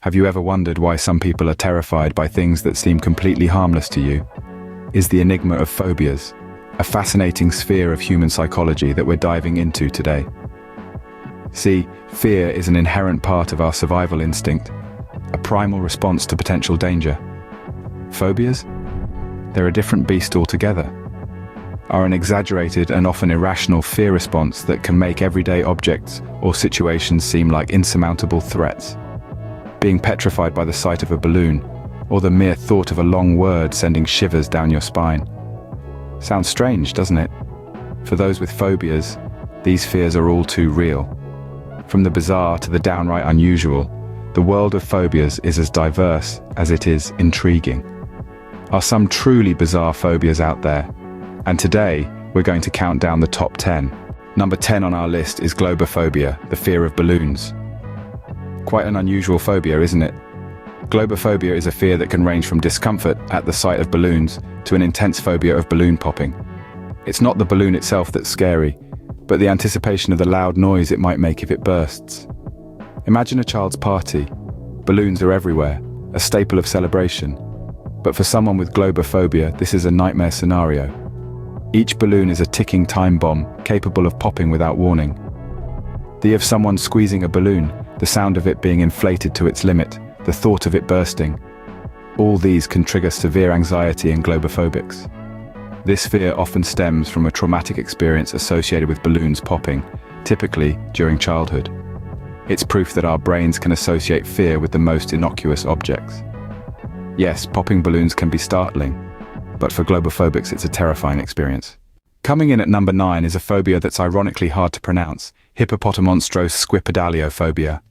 Have you ever wondered why some people are terrified by things that seem completely harmless to you? Is the enigma of phobias, a fascinating sphere of human psychology that we're diving into today. See, fear is an inherent part of our survival instinct, a primal response to potential danger. Phobias? They're a different beast altogether, are an exaggerated and often irrational fear response that can make everyday objects or situations seem like insurmountable threats. Being petrified by the sight of a balloon, or the mere thought of a long word sending shivers down your spine. Sounds strange, doesn't it? For those with phobias, these fears are all too real. From the bizarre to the downright unusual, the world of phobias is as diverse as it is intriguing. Are some truly bizarre phobias out there? And today, we're going to count down the top 10. Number 10 on our list is globophobia, the fear of balloons. Quite an unusual phobia, isn't it? Globophobia is a fear that can range from discomfort at the sight of balloons to an intense phobia of balloon popping. It's not the balloon itself that's scary, but the anticipation of the loud noise it might make if it bursts. Imagine a child's party. Balloons are everywhere, a staple of celebration. But for someone with globophobia, this is a nightmare scenario. Each balloon is a ticking time bomb, capable of popping without warning. The of someone squeezing a balloon, the sound of it being inflated to its limit, the thought of it bursting. All these can trigger severe anxiety in globophobics. This fear often stems from a traumatic experience associated with balloons popping, typically during childhood. It's proof that our brains can associate fear with the most innocuous objects. Yes, popping balloons can be startling, but for globophobics it's a terrifying experience. Coming in at number 9 is a phobia that's ironically hard to pronounce, Hippopotomonstrosesquippedaliophobia.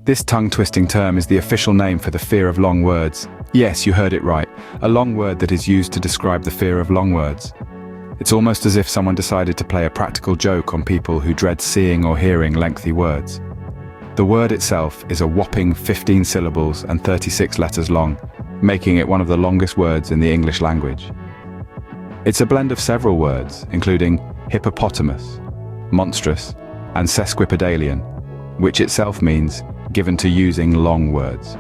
This tongue-twisting term is the official name for the fear of long words. Yes, you heard it right, a long word that is used to describe the fear of long words. It's almost as if someone decided to play a practical joke on people who dread seeing or hearing lengthy words. The word itself is a whopping 15 syllables and 36 letters long, making it one of the longest words in the English language. It's a blend of several words, including hippopotamus, monstrous, and sesquipedalian, which itself means given to using long words.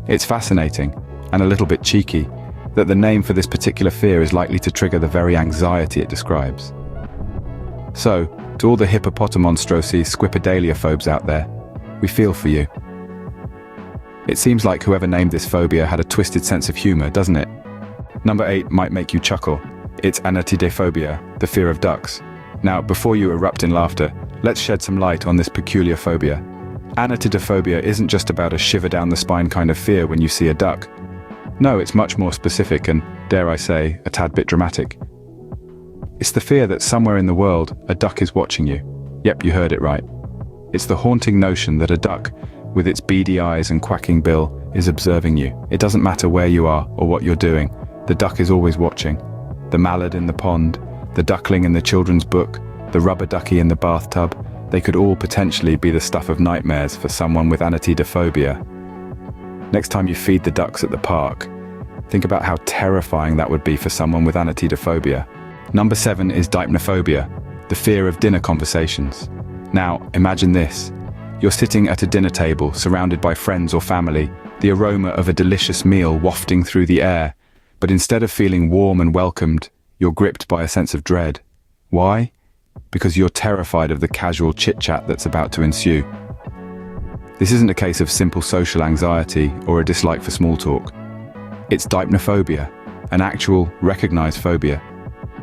It's fascinating, and a little bit cheeky, that the name for this particular fear is likely to trigger the very anxiety it describes. So, to all the Hippopotomonstrosesquippedaliophobes out there, we feel for you. It seems like whoever named this phobia had a twisted sense of humor, doesn't it? Number 8 might make you chuckle. It's Arachibutyrophobia, the fear of ducks. Now, before you erupt in laughter, let's shed some light on this peculiar phobia. Arachibutyrophobia isn't just about a shiver-down-the-spine kind of fear when you see a duck. No, it's much more specific and, dare I say, a tad bit dramatic. It's the fear that somewhere in the world, a duck is watching you. Yep, you heard it right. It's the haunting notion that a duck, with its beady eyes and quacking bill, is observing you. It doesn't matter where you are or what you're doing, the duck is always watching. The mallard in the pond, the duckling in the children's book, the rubber ducky in the bathtub, they could all potentially be the stuff of nightmares for someone with Arachibutyrophobia. Next time you feed the ducks at the park, think about how terrifying that would be for someone with Arachibutyrophobia. Number 7 is dipnophobia, the fear of dinner conversations. Now, imagine this. You're sitting at a dinner table, surrounded by friends or family, the aroma of a delicious meal wafting through the air, but instead of feeling warm and welcomed, you're gripped by a sense of dread. Why? Because you're terrified of the casual chit-chat that's about to ensue. This isn't a case of simple social anxiety or a dislike for small talk. It's dipnophobia, an actual, recognized phobia.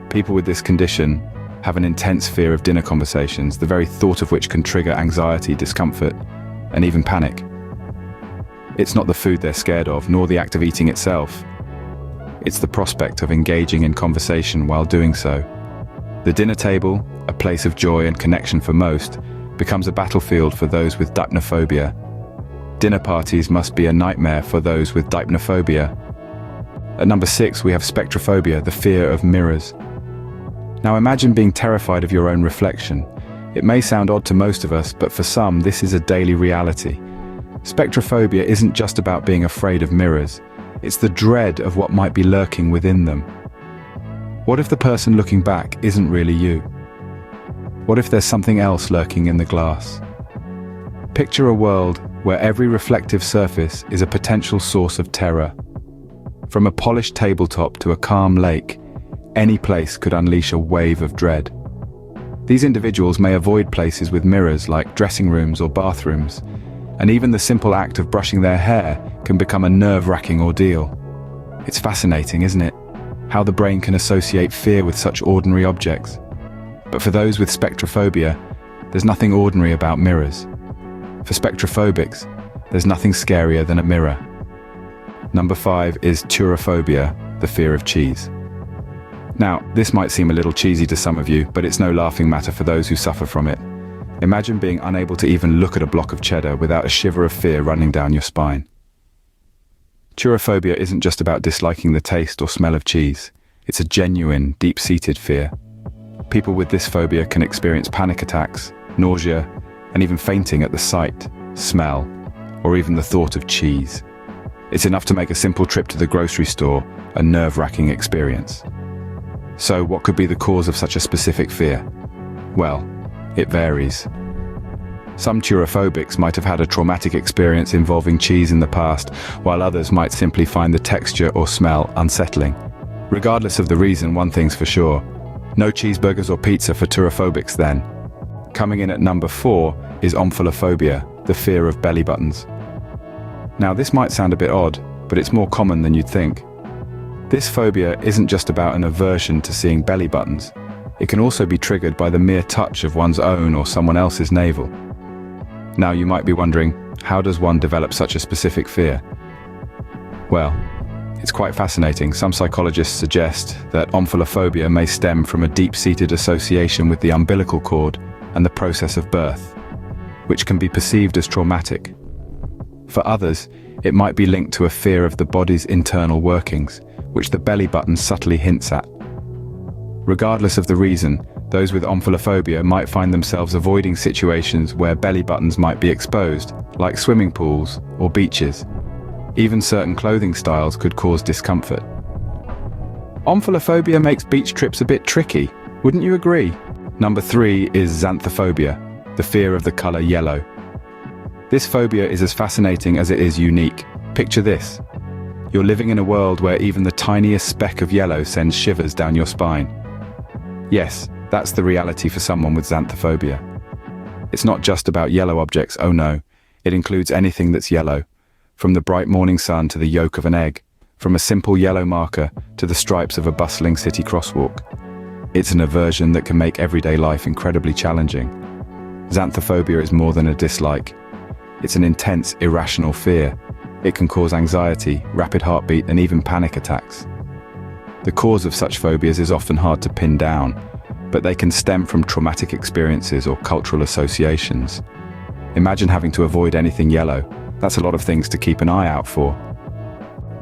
People with this condition have an intense fear of dinner conversations, the very thought of which can trigger anxiety, discomfort, and even panic. It's not the food they're scared of, nor the act of eating itself. It's the prospect of engaging in conversation while doing so. The dinner table, a place of joy and connection for most, becomes a battlefield for those with dipnophobia. Dinner parties must be a nightmare for those with dipnophobia. At number 6, we have spectrophobia, the fear of mirrors. Now imagine being terrified of your own reflection. It may sound odd to most of us, but for some, this is a daily reality. Spectrophobia isn't just about being afraid of mirrors. It's the dread of what might be lurking within them. What if the person looking back isn't really you? What if there's something else lurking in the glass? Picture a world where every reflective surface is a potential source of terror. From a polished tabletop to a calm lake, any place could unleash a wave of dread. These individuals may avoid places with mirrors like dressing rooms or bathrooms, and even the simple act of brushing their hair can become a nerve-wracking ordeal. It's fascinating, isn't it? How the brain can associate fear with such ordinary objects. But for those with spectrophobia, there's nothing ordinary about mirrors. For spectrophobics, there's nothing scarier than a mirror. Number 5 is tyrophobia, the fear of cheese. Now, this might seem a little cheesy to some of you, but it's no laughing matter for those who suffer from it. Imagine being unable to even look at a block of cheddar without a shiver of fear running down your spine. Tyrophobia isn't just about disliking the taste or smell of cheese. It's a genuine, deep-seated fear. People with this phobia can experience panic attacks, nausea, and even fainting at the sight, smell, or even the thought of cheese. It's enough to make a simple trip to the grocery store a nerve-wracking experience. So, what could be the cause of such a specific fear? Well, it varies. Some tyrophobics might have had a traumatic experience involving cheese in the past, while others might simply find the texture or smell unsettling. Regardless of the reason, one thing's for sure: no cheeseburgers or pizza for tyrophobics then. Coming in at number 4 is omphallophobia, the fear of belly buttons. Now, this might sound a bit odd, but it's more common than you'd think. This phobia isn't just about an aversion to seeing belly buttons. It can also be triggered by the mere touch of one's own or someone else's navel. Now, you might be wondering, how does one develop such a specific fear? Well, it's quite fascinating. Some psychologists suggest that omphallophobia may stem from a deep-seated association with the umbilical cord and the process of birth, which can be perceived as traumatic. For others, it might be linked to a fear of the body's internal workings, which the belly button subtly hints at. Regardless of the reason, those with omphallophobia might find themselves avoiding situations where belly buttons might be exposed, like swimming pools or beaches. Even certain clothing styles could cause discomfort. Omphallophobia makes beach trips a bit tricky, wouldn't you agree? Number 3 is xanthophobia, the fear of the color yellow. This phobia is as fascinating as it is unique. Picture this. You're living in a world where even the tiniest speck of yellow sends shivers down your spine. Yes, that's the reality for someone with xanthophobia. It's not just about yellow objects, oh no. It includes anything that's yellow, from the bright morning sun to the yolk of an egg, from a simple yellow marker to the stripes of a bustling city crosswalk. It's an aversion that can make everyday life incredibly challenging. Xanthophobia is more than a dislike. It's an intense, irrational fear. It can cause anxiety, rapid heartbeat, and even panic attacks. The cause of such phobias is often hard to pin down, but they can stem from traumatic experiences or cultural associations. Imagine having to avoid anything yellow. That's a lot of things to keep an eye out for.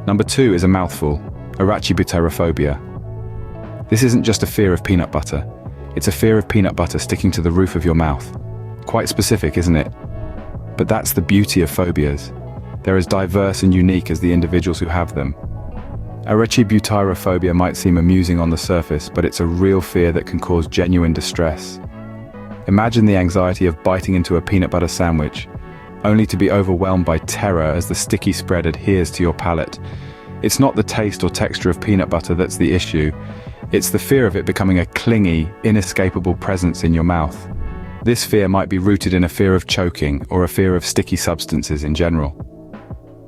Number 2 is a mouthful, Arachibutyrophobia. This isn't just a fear of peanut butter. It's a fear of peanut butter sticking to the roof of your mouth. Quite specific, isn't it? But that's the beauty of phobias. They're as diverse and unique as the individuals who have them. Arachibutyrophobia might seem amusing on the surface, but it's a real fear that can cause genuine distress. Imagine the anxiety of biting into a peanut butter sandwich, only to be overwhelmed by terror as the sticky spread adheres to your palate. It's not the taste or texture of peanut butter that's the issue. It's the fear of it becoming a clingy, inescapable presence in your mouth. This fear might be rooted in a fear of choking or a fear of sticky substances in general.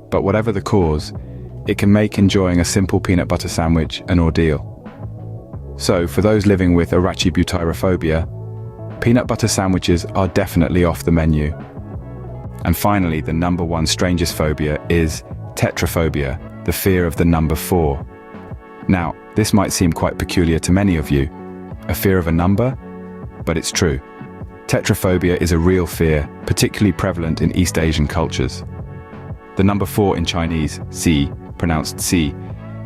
But whatever the cause, it can make enjoying a simple peanut butter sandwich an ordeal. So, for those living with Arachibutyrophobia, peanut butter sandwiches are definitely off the menu. And finally, the number 1 strangest phobia is tetraphobia, the fear of the number 4. Now, this might seem quite peculiar to many of you. A fear of a number? But it's true. Tetraphobia is a real fear, particularly prevalent in East Asian cultures. The number 4 in Chinese, si, pronounced si,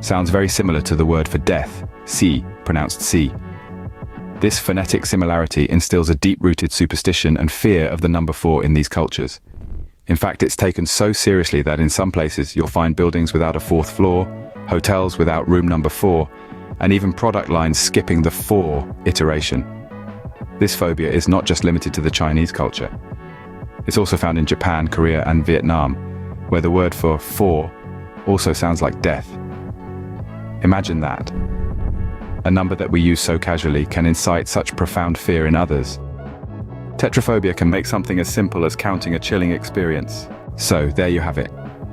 sounds very similar to the word for death, si, pronounced si. This phonetic similarity instills a deep-rooted superstition and fear of the number 4 in these cultures. In fact, it's taken so seriously that in some places you'll find buildings without a 4th floor, hotels without room number 4, and even product lines skipping the 4 iteration. This phobia is not just limited to the Chinese culture. It's also found in Japan, Korea, and Vietnam, where the word for four also sounds like death. Imagine that. A number that we use so casually can incite such profound fear in others. Tetraphobia can make something as simple as counting a chilling experience. So, there you have it.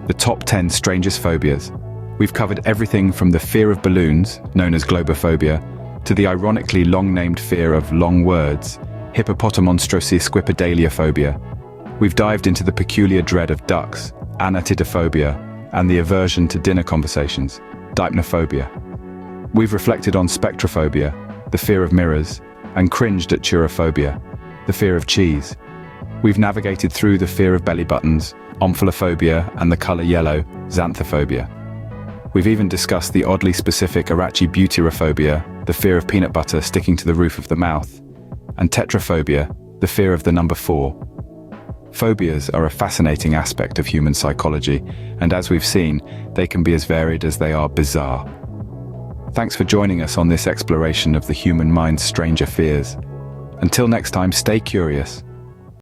The top 10 strangest phobias. We've covered everything from the fear of balloons, known as globophobia, to the ironically long-named fear of long words, Hippopotomonstrosesquippedaliophobia. We've dived into the peculiar dread of ducks, Arachibutyrophobia, and the aversion to dinner conversations, Dipnophobia. We've reflected on spectrophobia, the fear of mirrors, and cringed at turophobia, the fear of cheese. We've navigated through the fear of belly buttons, omphallophobia, and the color yellow, xanthophobia. We've even discussed the oddly specific Arachibutyrophobia, the fear of peanut butter sticking to the roof of the mouth, and tetraphobia, the fear of the number 4. Phobias are a fascinating aspect of human psychology, and as we've seen, they can be as varied as they are bizarre. Thanks for joining us on this exploration of the human mind's stranger fears. Until next time, stay curious,